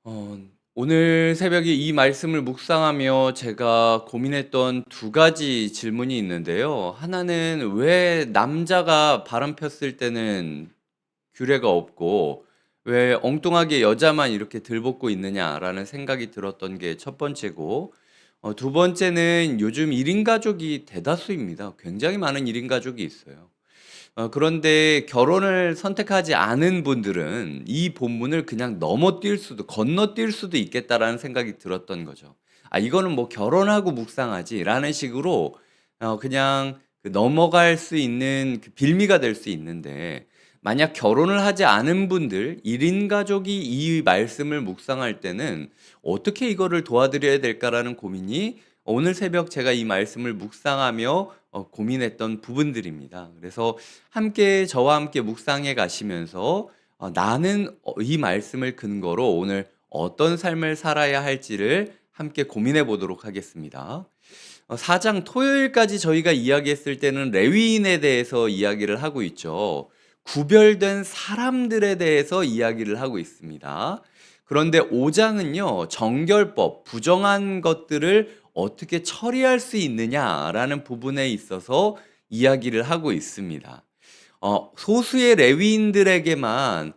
어 오늘 새벽에 이 말씀을 묵상하며 제가 고민했던 두 가지 질문이 있는데요. 하나는 '왜 남자가 바람 폈을 때는 규례가 없고 왜 엉뚱하게 여자만 이렇게 들벗고 있느냐.'라는 생각이 들었던 게 첫 번째고, 두 번째는 요즘 1인 가족이 대다수입니다. 굉장히 많은 1인 가족이 있어요. 그런데 결혼을 선택하지 않은 분들은 이 본문을 그냥 건너뛸 수도 있겠다라는 생각이 들었던 거죠. '아 이거는 뭐 결혼하고 묵상하지.'라는 식으로 그냥 넘어갈 수 있는 빌미가 될 수 있는데, 만약 결혼을 하지 않은 분들 1인 가족이 이 말씀을 묵상할 때는 '어떻게 이거를 도와드려야 될까.'라는 고민이 오늘 새벽 제가 이 말씀을 묵상하며 고민했던 부분들입니다. 그래서 저와 함께 묵상해 가시면서 나는 이 말씀을 근거로 오늘 어떤 삶을 살아야 할지를 함께 고민해 보도록 하겠습니다. 4장 토요일까지 저희가 이야기했을 때는 레위인에 대해서 이야기를 하고 있죠. 구별된 사람들에 대해서 이야기를 하고 있습니다. 그런데 5 장은요. 정결법, 부정한 것들을 어떻게 처리할 수 있느냐라는 부분에 있어서 이야기를 하고 있습니다. 소수의 레위인들에게만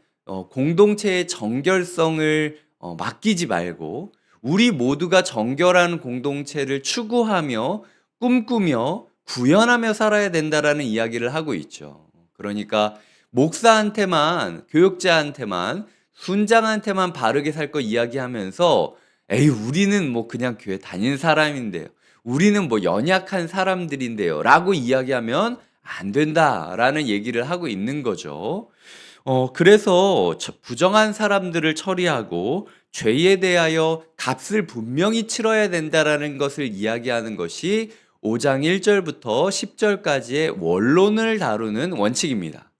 공동체의 정결성을 맡기지 말고 우리 모두가 정결한 공동체를 추구하며 꿈꾸며 구현하며 살아야 된다라는 이야기를 하고 있죠. 그러니까 목사한테만, 교육자한테만, 순장한테만 바르게 살 거 이야기하면서 에이 우리는 뭐 그냥 교회 다닌 사람인데요, 우리는 뭐 연약한 사람들인데요 라고 이야기하면 안 된다라는 얘기를 하고 있는 거죠. 그래서 부정한 사람들을 처리하고 죄에 대하여 값을 분명히 치러야 된다라는 것을 이야기하는 것이 5장 1 절부터 10 절까지의 원론을 다루는 원칙입니다.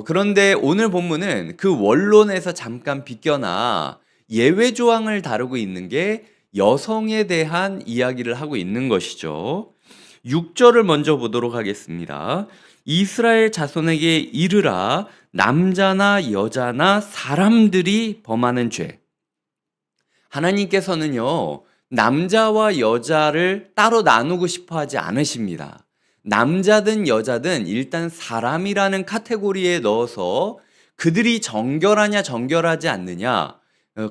그런데 오늘 본문은 그 원론에서 잠깐 비껴나 예외 조항을 다루고 있는 게 여성에 대한 이야기를 하고 있는 것이죠. 6 절을 먼저 보도록 하겠습니다. "이스라엘 자손에게 이르라. 남자나 여자나 사람들이 범하는 죄." 하나님께서는요, 남자와 여자를 따로 나누고 싶어 하지 않으십니다. 남자든 여자든 일단 사람이라는 카테고리에 넣어서 그들이 정결하냐, 정결하지 않느냐,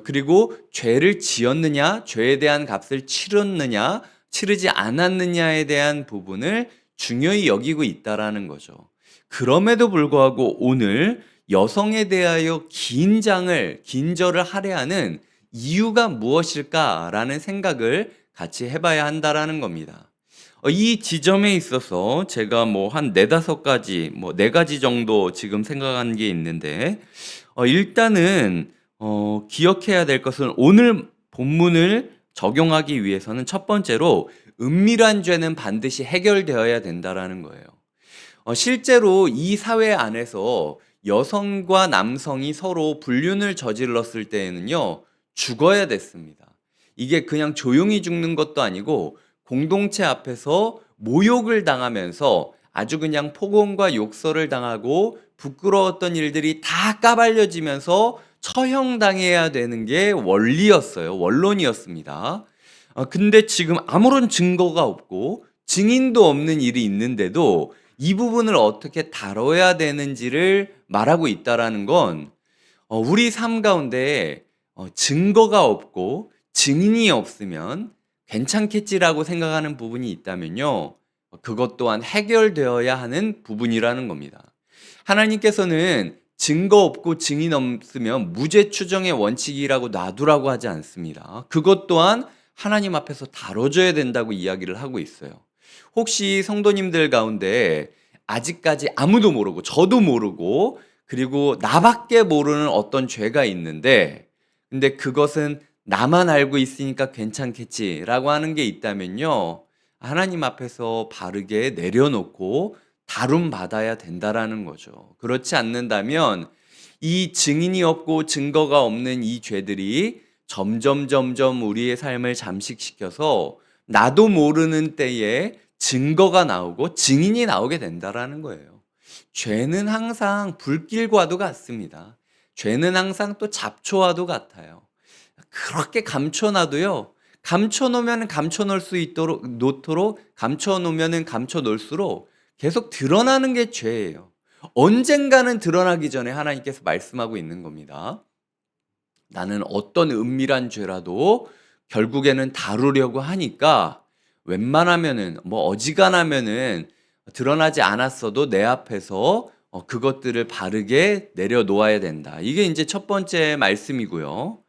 그리고 죄를 지었느냐, 죄에 대한 값을 치렀느냐, 치르지 않았느냐에 대한 부분을 중요히 여기고 있다라는 거죠. 그럼에도 불구하고 오늘 여성에 대하여 긴절을 할애하는 이유가 무엇일까라는 생각을 같이 해봐야 한다라는 겁니다. 이 지점에 있어서 제가 뭐 한 네다섯 가지, 뭐 네 가지 정도 지금 생각한 게 있는데, 일단은 기억해야 될 것은 오늘 본문을 적용하기 위해서는 첫 번째로 은밀한 죄는 반드시 해결되어야 된다라는 거예요. 실제로 이 사회 안에서 여성과 남성이 서로 불륜을 저질렀을 때에는요, 죽어야 됐습니다. 이게 그냥 조용히 죽는 것도 아니고 공동체 앞에서 모욕을 당하면서 아주 그냥 폭언과 욕설을 당하고 부끄러웠던 일들이 다 까발려지면서 처형당해야 되는 게 원리였어요. 원론이었습니다. 근데 지금 아무런 증거가 없고 증인도 없는 일이 있는데도 이 부분을 어떻게 다뤄야 되는지를 말하고 있다라는 건 우리 삶 가운데 증거가 없고 증인이 없으면 괜찮겠지라고 생각하는 부분이 있다면요, 그것 또한 해결되어야 하는 부분이라는 겁니다. 하나님께서는 증거 없고 증인 없으면 무죄 추정의 원칙이라고 놔두라고 하지 않습니다. 그것 또한 하나님 앞에서 다뤄져야 된다고 이야기를 하고 있어요. 혹시 성도님들 가운데 아직까지 아무도 모르고 저도 모르고 그리고 나밖에 모르는 어떤 죄가 있는데, 근데 그것은 나만 알고 있으니까 괜찮겠지라고 하는 게 있다면요, 하나님 앞에서 바르게 내려놓고 다룸 받아야 된다라는 거죠. 그렇지 않는다면 이 증인이 없고 증거가 없는 이 죄들이 점점 우리의 삶을 잠식시켜서 나도 모르는 때에 증거가 나오고 증인이 나오게 된다라는 거예요. 죄는 항상 불길과도 같습니다. 죄는 항상 또 잡초와도 같아요. 그렇게 감춰놔도요. 감춰놓으면 감춰놓을 수 있도록 놓도록 감춰놓으면은 감춰놓을수록 계속 드러나는 게 죄예요. 언젠가는 드러나기 전에 하나님께서 말씀하고 있는 겁니다. 나는 어떤 은밀한 죄라도 결국에는 다루려고 하니까 웬만하면은 뭐 어지간하면은 드러나지 않았어도 내 앞에서 그것들을 바르게 내려놓아야 된다. 이게 이제 첫 번째 말씀이고요.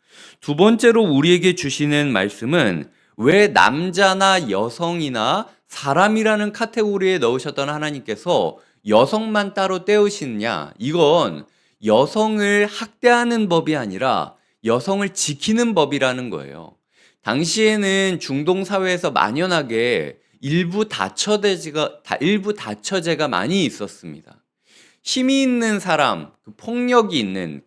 두 번째로 우리에게 주시는 말씀은 왜 남자나 여성이나 사람이라는 카테고리에 넣으셨던 하나님께서 여성만 따로 떼우시느냐? 이건 여성을 학대하는 법이 아니라 여성을 지키는 법이라는 거예요. 당시에는 중동 사회에서 만연하게 일부 다처제가 많이 있었습니다. 힘이 있는 사람, 폭력이 있는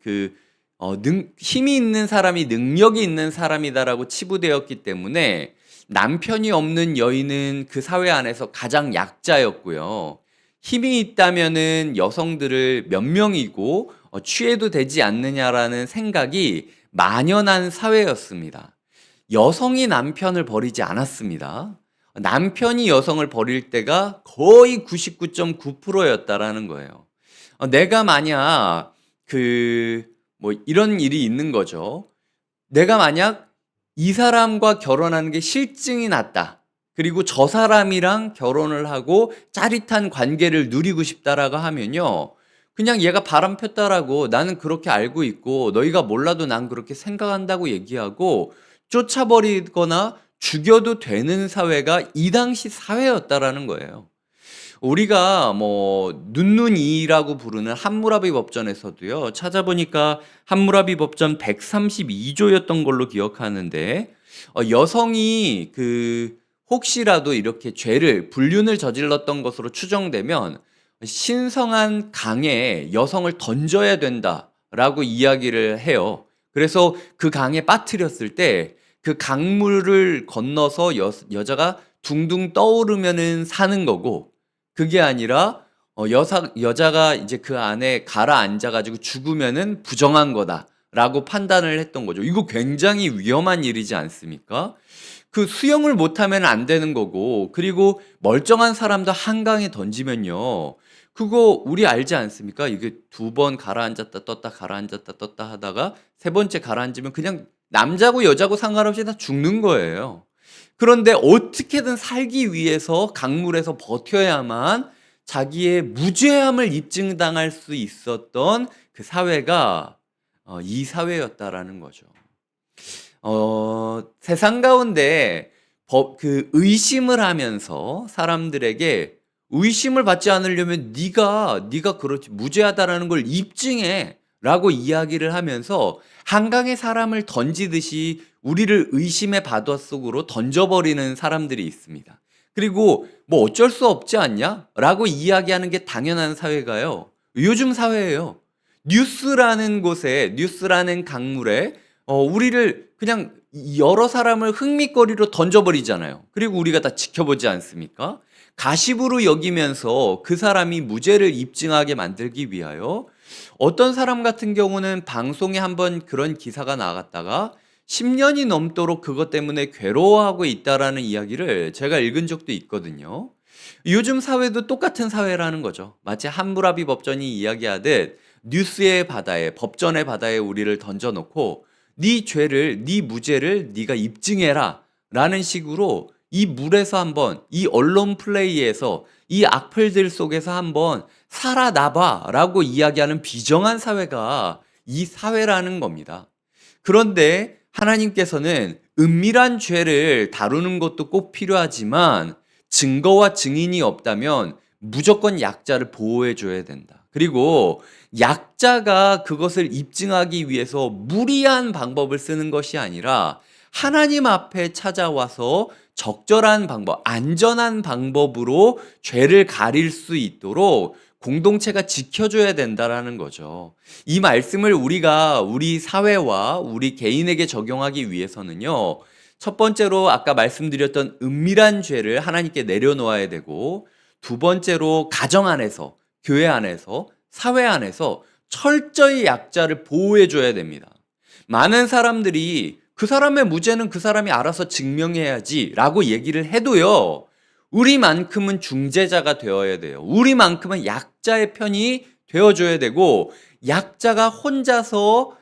힘이 있는 사람이 능력이 있는 사람이다라고 치부되었기 때문에 남편이 없는 여인은 그 사회 안에서 가장 약자였고요. 힘이 있다면은 여성들을 몇 명이고 취해도 되지 않느냐라는 생각이 만연한 사회였습니다. 여성이 남편을 버리지 않았습니다. 남편이 여성을 버릴 때가 거의 99.9%였다라는 거예요. 내가 만약 이런 일이 있는 거죠. 내가 만약 이 사람과 결혼하는 게 실증이 났다. 그리고 저 사람이랑 결혼을 하고 짜릿한 관계를 누리고 싶다라고 하면요. 그냥 얘가 바람 폈다라고 나는 그렇게 알고 있고 너희가 몰라도 난 그렇게 생각한다고 얘기하고 쫓아버리거나 죽여도 되는 사회가 이 당시 사회였다라는 거예요. 우리가 눈눈이라고 부르는 함무라비 법전에서도요. 찾아보니까 함무라비 법전 132조였던 걸로 기억하는데 여성이 혹시라도 이렇게 불륜을 저질렀던 것으로 추정되면 신성한 강에 여성을 던져야 된다라고 이야기를 해요. 그래서 그 강에 빠뜨렸을 때 그 강물을 건너서 여자가 둥둥 떠오르면은 사는 거고 그게 아니라 여자가 이제 그 안에 가라앉아가지고 죽으면은 부정한 거다라고 판단을 했던 거죠. 이거 굉장히 위험한 일이지 않습니까? 그 수영을 못하면 안 되는 거고 그리고 멀쩡한 사람도 한강에 던지면요. 그거 우리 알지 않습니까? 이게 2번 가라앉았다 떴다 가라앉았다 떴다 하다가 3번째 가라앉으면 그냥 남자고 여자고 상관없이 다 죽는 거예요. 그런데 어떻게든 살기 위해서 강물에서 버텨야만 자기의 무죄함을 입증당할 수 있었던 그 사회가 이 사회였다라는 거죠. 세상 가운데 의심을 하면서 사람들에게 의심을 받지 않으려면 네가 그렇지 무죄하다라는 걸 입증해라고 이야기를 하면서 한강에 사람을 던지듯이 우리를 의심의 바다 속으로 던져버리는 사람들이 있습니다. 그리고 어쩔 수 없지 않냐라고 이야기하는 게 당연한 사회가요. 요즘 사회예요. 뉴스라는 강물에 우리를 그냥 여러 사람을 흥미거리로 던져버리잖아요. 그리고 우리가 다 지켜보지 않습니까? 가십으로 여기면서 그 사람이 무죄를 입증하게 만들기 위하여 어떤 사람 같은 경우는 방송에 한번 그런 기사가 나갔다가 10년이 넘도록 그것 때문에 괴로워하고 있다라는 이야기를 제가 읽은 적도 있거든요. 요즘 사회도 똑같은 사회라는 거죠. 마치 함무라비 법전이 이야기하듯 뉴스의 바다에 법전의 바다에 우리를 던져놓고 네 무죄를 네가 입증해라 라는 식으로 이 물에서 한번 이 언론 플레이에서 이 악플들 속에서 한번 살아나봐 라고 이야기하는 비정한 사회가 이 사회라는 겁니다. 그런데 하나님께서는 은밀한 죄를 다루는 것도 꼭 필요하지만 증거와 증인이 없다면 무조건 약자를 보호해 줘야 된다. 그리고 약자가 그것을 입증하기 위해서 무리한 방법을 쓰는 것이 아니라 하나님 앞에 찾아와서 적절한 방법, 안전한 방법으로 죄를 가릴 수 있도록 공동체가 지켜줘야 된다라는 거죠. 이 말씀을 우리가 우리 사회와 우리 개인에게 적용하기 위해서는요. 첫 번째로 아까 말씀드렸던 은밀한 죄를 하나님께 내려놓아야 되고 두 번째로 가정 안에서, 교회 안에서, 사회 안에서 철저히 약자를 보호해 줘야 됩니다. 많은 사람들이 그 사람의 무죄는 그 사람이 알아서 증명해야지라고 얘기를 해도요. 우리만큼은 중재자가 되어야 돼요. 우리만큼은 약자의 편이 되어줘야 되고, 약자가 혼자서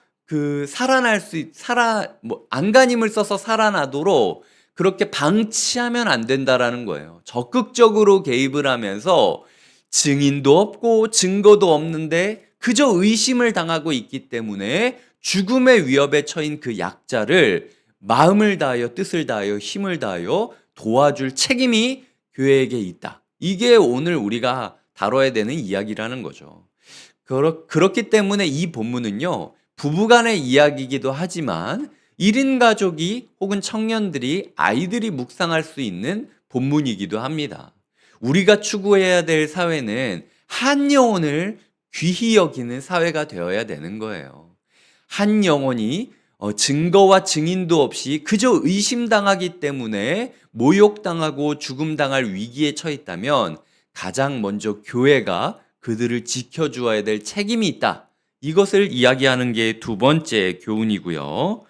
안간힘을 써서 살아나도록 그렇게 방치하면 안 된다라는 거예요. 적극적으로 개입을 하면서 증인도 없고 증거도 없는데 그저 의심을 당하고 있기 때문에 죽음의 위협에 처인 그 약자를 마음을 다하여 뜻을 다하여 힘을 다하여 도와줄 책임이 교회에게 있다. 이게 오늘 우리가 다뤄야 되는 이야기라는 거죠. 그렇기 때문에 이 본문은요, 부부간의 이야기이기도 하지만 1인 가족이 혹은 청년들이 아이들이 묵상할 수 있는 본문이기도 합니다. 우리가 추구해야 될 사회는 한 영혼을 귀히 여기는 사회가 되어야 되는 거예요. 한 영혼이 증거와 증인도 없이 그저 의심당하기 때문에 모욕당하고 죽음당할 위기에 처했다면 가장 먼저 교회가 그들을 지켜주어야 될 책임이 있다. 이것을 이야기하는 게 두 번째 교훈이고요.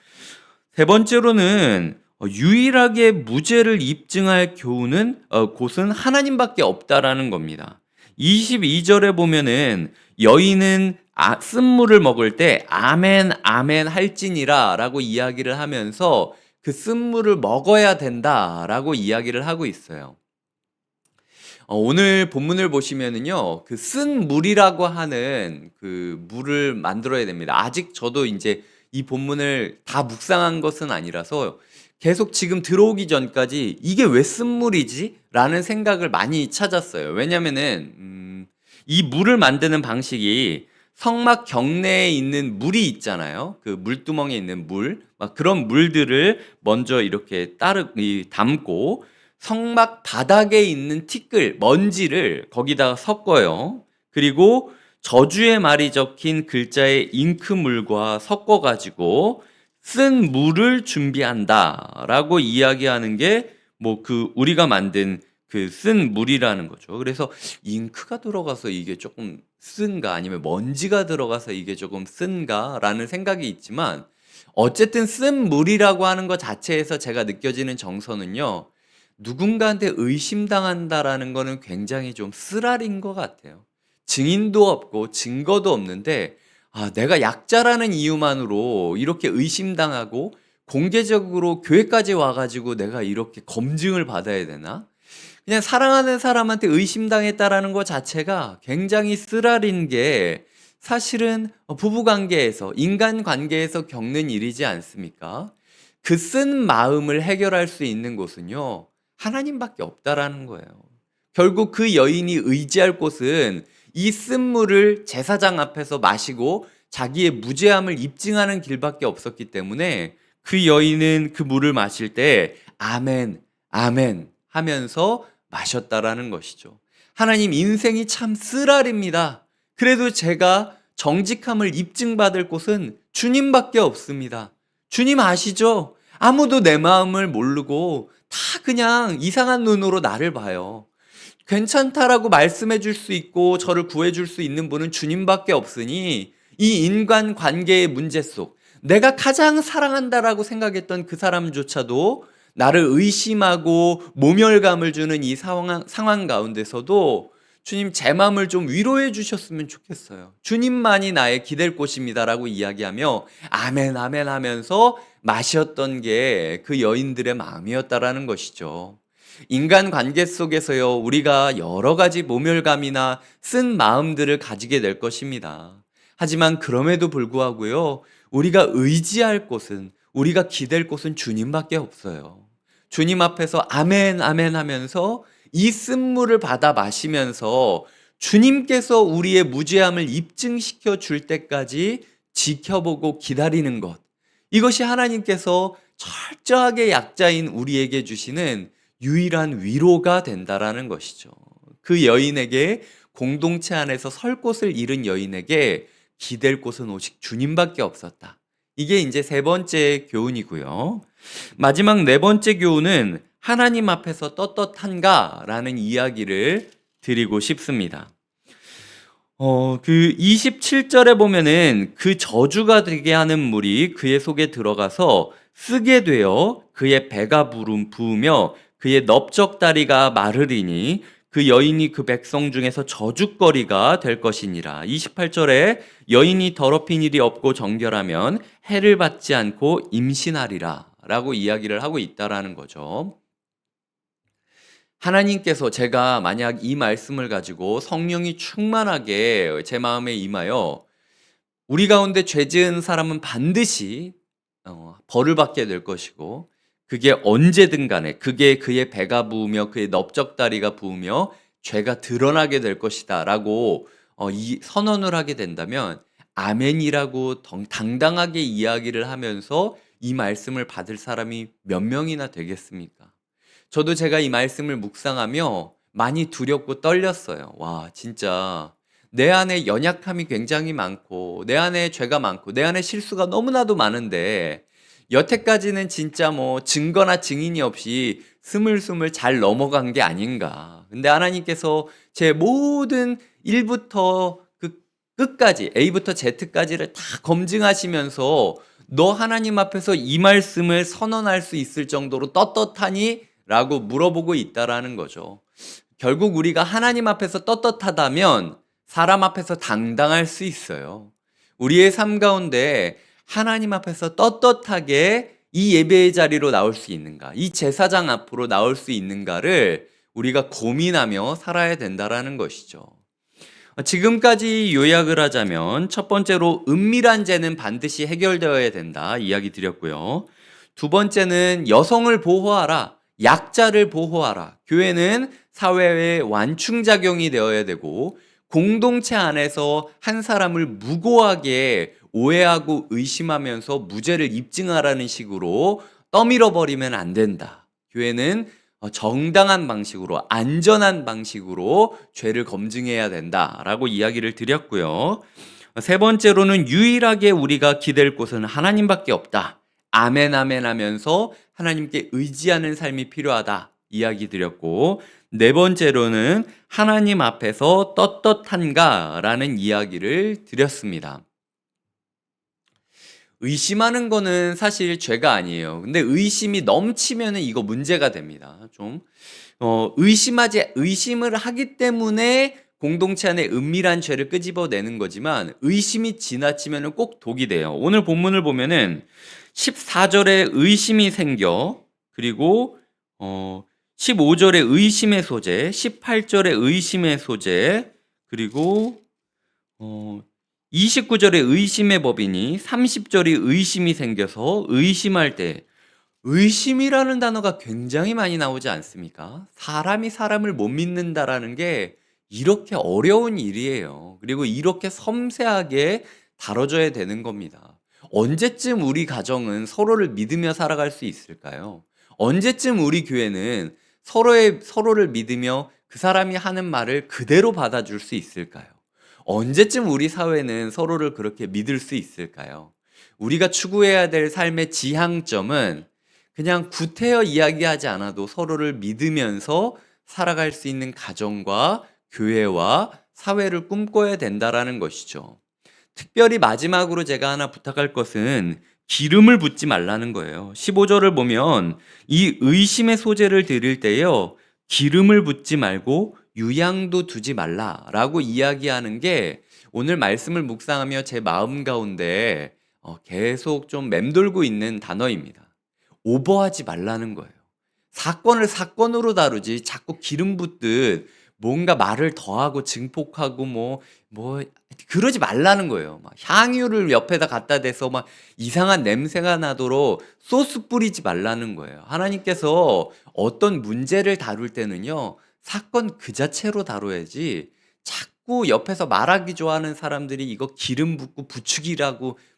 세 번째로는 유일하게 무죄를 입증할 곳은 하나님밖에 없다라는 겁니다. 22절에 보면은 여인은 쓴물을 먹을 때 아멘 아멘 할지니라 라고 이야기를 하면서 그 쓴물을 먹어야 된다라고 이야기를 하고 있어요. 오늘 본문을 보시면은요, 그 쓴 물이라고 하는 그 물을 만들어야 됩니다. 아직 저도 이제 이 본문을 다 묵상한 것은 아니라서 계속 지금 들어오기 전까지 이게 왜 쓴물이지? 라는 생각을 많이 찾았어요. 왜냐면은, 이 물을 만드는 방식이 성막 경내에 있는 물이 있잖아요. 그 물두멍에 있는 물, 막 그런 물들을 먼저 이렇게 담고 성막 바닥에 있는 티끌, 먼지를 거기다가 섞어요. 그리고 저주의 말이 적힌 글자의 잉크물과 섞어가지고 쓴 물을 준비한다라고 이야기하는 게 우리가 만든 그 쓴 물이라는 거죠. 그래서 잉크가 들어가서 이게 조금 쓴가 아니면 먼지가 들어가서 이게 조금 쓴가라는 생각이 있지만 어쨌든 쓴 물이라고 하는 것 자체에서 제가 느껴지는 정서는요. 누군가한테 의심당한다라는 거는 굉장히 좀 쓰라린 것 같아요. 증인도 없고 증거도 없는데 내가 약자라는 이유만으로 이렇게 의심당하고 공개적으로 교회까지 와가지고 내가 이렇게 검증을 받아야 되나? 그냥 사랑하는 사람한테 의심당했다라는 것 자체가 굉장히 쓰라린 게 사실은 부부관계에서 인간관계에서 겪는 일이지 않습니까? 그 쓴 마음을 해결할 수 있는 곳은요. 하나님밖에 없다라는 거예요. 결국 그 여인이 의지할 곳은 이 쓴물을 제사장 앞에서 마시고 자기의 무죄함을 입증하는 길밖에 없었기 때문에 그 여인은 그 물을 마실 때 아멘, 아멘 하면서 마셨다라는 것이죠. 하나님, 인생이 참 쓰라립니다. 그래도 제가 정직함을 입증받을 곳은 주님밖에 없습니다. 주님 아시죠? 아무도 내 마음을 모르고 다 그냥 이상한 눈으로 나를 봐요. 괜찮다라고 말씀해 줄 수 있고 저를 구해 줄 수 있는 분은 주님밖에 없으니 이 인간 관계의 문제 속 내가 가장 사랑한다라고 생각했던 그 사람조차도 나를 의심하고 모멸감을 주는 이 상황 가운데서도 주님, 제 마음을 좀 위로해 주셨으면 좋겠어요. 주님만이 나의 기댈 곳입니다라고 이야기하며 아멘 아멘 하면서 마셨던 게 그 여인들의 마음이었다라는 것이죠. 인간 관계 속에서요, 우리가 여러 가지 모멸감이나 쓴 마음들을 가지게 될 것입니다. 하지만 그럼에도 불구하고요, 우리가 의지할 곳은, 우리가 기댈 곳은 주님밖에 없어요. 주님 앞에서 아멘 아멘 하면서 이 쓴물을 받아 마시면서 주님께서 우리의 무죄함을 입증시켜 줄 때까지 지켜보고 기다리는 것, 이것이 하나님께서 철저하게 약자인 우리에게 주시는 유일한 위로가 된다라는 것이죠. 그 여인에게, 공동체 안에서 설 곳을 잃은 여인에게 기댈 곳은 오직 주님밖에 없었다. 이게 이제 세 번째 교훈이고요. 마지막 네 번째 교훈은 하나님 앞에서 떳떳한가라는 이야기를 드리고 싶습니다. 그 27절에 보면은 그 저주가 되게 하는 물이 그의 속에 들어가서 쓰게 되어 그의 배가 부으며 그의 넓적다리가 마르리니 그 여인이 그 백성 중에서 저주거리가 될 것이니라. 28절에 여인이 더럽힌 일이 없고 정결하면 해를 받지 않고 임신하리라 라고 이야기를 하고 있다라는 거죠. 하나님께서 제가 만약 이 말씀을 가지고 성령이 충만하게 제 마음에 임하여 우리 가운데 죄 지은 사람은 반드시 벌을 받게 될 것이고 그게 언제든 간에 그게 그의 배가 부으며 그의 넓적다리가 부으며 죄가 드러나게 될 것이다라고 이 선언을 하게 된다면 아멘이라고 당당하게 이야기를 하면서 이 말씀을 받을 사람이 몇 명이나 되겠습니까? 저도 제가 이 말씀을 묵상하며 많이 두렵고 떨렸어요. 와, 진짜 내 안에 연약함이 굉장히 많고 내 안에 죄가 많고 내 안에 실수가 너무나도 많은데 여태까지는 진짜 뭐 증거나 증인이 없이 스물스물 잘 넘어간 게 아닌가. 근데 하나님께서 제 모든 1부터 그 끝까지 A부터 Z까지를 다 검증하시면서 너 하나님 앞에서 이 말씀을 선언할 수 있을 정도로 떳떳하니? 라고 물어보고 있다라는 거죠. 결국 우리가 하나님 앞에서 떳떳하다면 사람 앞에서 당당할 수 있어요. 우리의 삶 가운데 하나님 앞에서 떳떳하게 이 예배의 자리로 나올 수 있는가, 이 제사장 앞으로 나올 수 있는가를 우리가 고민하며 살아야 된다라는 것이죠. 지금까지 요약을 하자면 첫 번째로 은밀한 죄는 반드시 해결되어야 된다 이야기 드렸고요. 두 번째는 여성을 보호하라, 약자를 보호하라. 교회는 사회의 완충작용이 되어야 되고 공동체 안에서 한 사람을 무고하게 오해하고 의심하면서 무죄를 입증하라는 식으로 떠밀어 버리면 안 된다. 교회는 정당한 방식으로 안전한 방식으로 죄를 검증해야 된다라고 이야기를 드렸고요. 세 번째로는 유일하게 우리가 기댈 곳은 하나님밖에 없다. 아멘 아멘 하면서 하나님께 의지하는 삶이 필요하다 이야기 드렸고, 네 번째로는 하나님 앞에서 떳떳한가라는 이야기를 드렸습니다. 의심하는 거는 사실 죄가 아니에요. 근데 의심이 넘치면은 이거 문제가 됩니다. 좀 의심을 하기 때문에 공동체 안에 은밀한 죄를 끄집어내는 거지만 의심이 지나치면은 꼭 독이 돼요. 오늘 본문을 보면은 14절에 의심이 생겨, 그리고 15절에 의심의 소재, 18절에 의심의 소재, 그리고 29절에 의심의 법이니 30절이 의심이 생겨서 의심할 때, 의심이라는 단어가 굉장히 많이 나오지 않습니까? 사람이 사람을 못 믿는다라는 게 이렇게 어려운 일이에요. 그리고 이렇게 섬세하게 다뤄져야 되는 겁니다. 언제쯤 우리 가정은 서로를 믿으며 살아갈 수 있을까요? 언제쯤 우리 교회는 서로를 믿으며 그 사람이 하는 말을 그대로 받아줄 수 있을까요? 언제쯤 우리 사회는 서로를 그렇게 믿을 수 있을까요? 우리가 추구해야 될 삶의 지향점은 그냥 구태여 이야기하지 않아도 서로를 믿으면서 살아갈 수 있는 가정과 교회와 사회를 꿈꿔야 된다라는 것이죠. 특별히 마지막으로 제가 하나 부탁할 것은 기름을 붓지 말라는 거예요. 15절을 보면 이 의심의 소재를 드릴 때요, 기름을 붓지 말고 유향도 두지 말라라고 이야기하는 게 오늘 말씀을 묵상하며 제 마음 가운데 계속 좀 맴돌고 있는 단어입니다. 오버하지 말라는 거예요. 사건을 사건으로 다루지 자꾸 기름 붓듯 뭔가 말을 더하고 증폭하고 뭐 그러지 말라는 거예요. 막 향유를 옆에다 갖다 대서 막 이상한 냄새가 나도록 소스 뿌리지 말라는 거예요. 하나님께서 어떤 문제를 다룰 때는요, 사건 그 자체로 다뤄야지 자꾸 옆에서 말하기 좋아하는 사람들이 이거 기름 붓고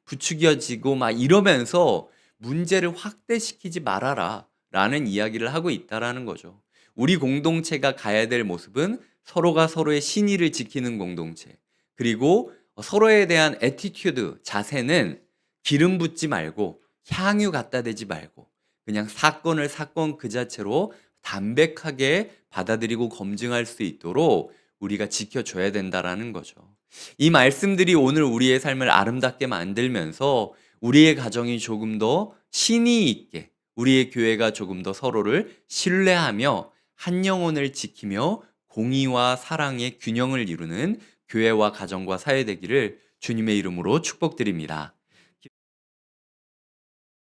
부추겨지고 막 이러면서 문제를 확대시키지 말아라 라는 이야기를 하고 있다라는 거죠. 우리 공동체가 가야 될 모습은 서로가 서로의 신의를 지키는 공동체, 그리고 서로에 대한 애티튜드, 자세는 기름 붓지 말고 향유 갖다 대지 말고 그냥 사건을 사건 그 자체로 담백하게 받아들이고 검증할 수 있도록 우리가 지켜줘야 된다라는 거죠. 이 말씀들이 오늘 우리의 삶을 아름답게 만들면서 우리의 가정이 조금 더 신의 있게, 우리의 교회가 조금 더 서로를 신뢰하며 한 영혼을 지키며 공의와 사랑의 균형을 이루는 교회와 가정과 사회 되기를 주님의 이름으로 축복드립니다.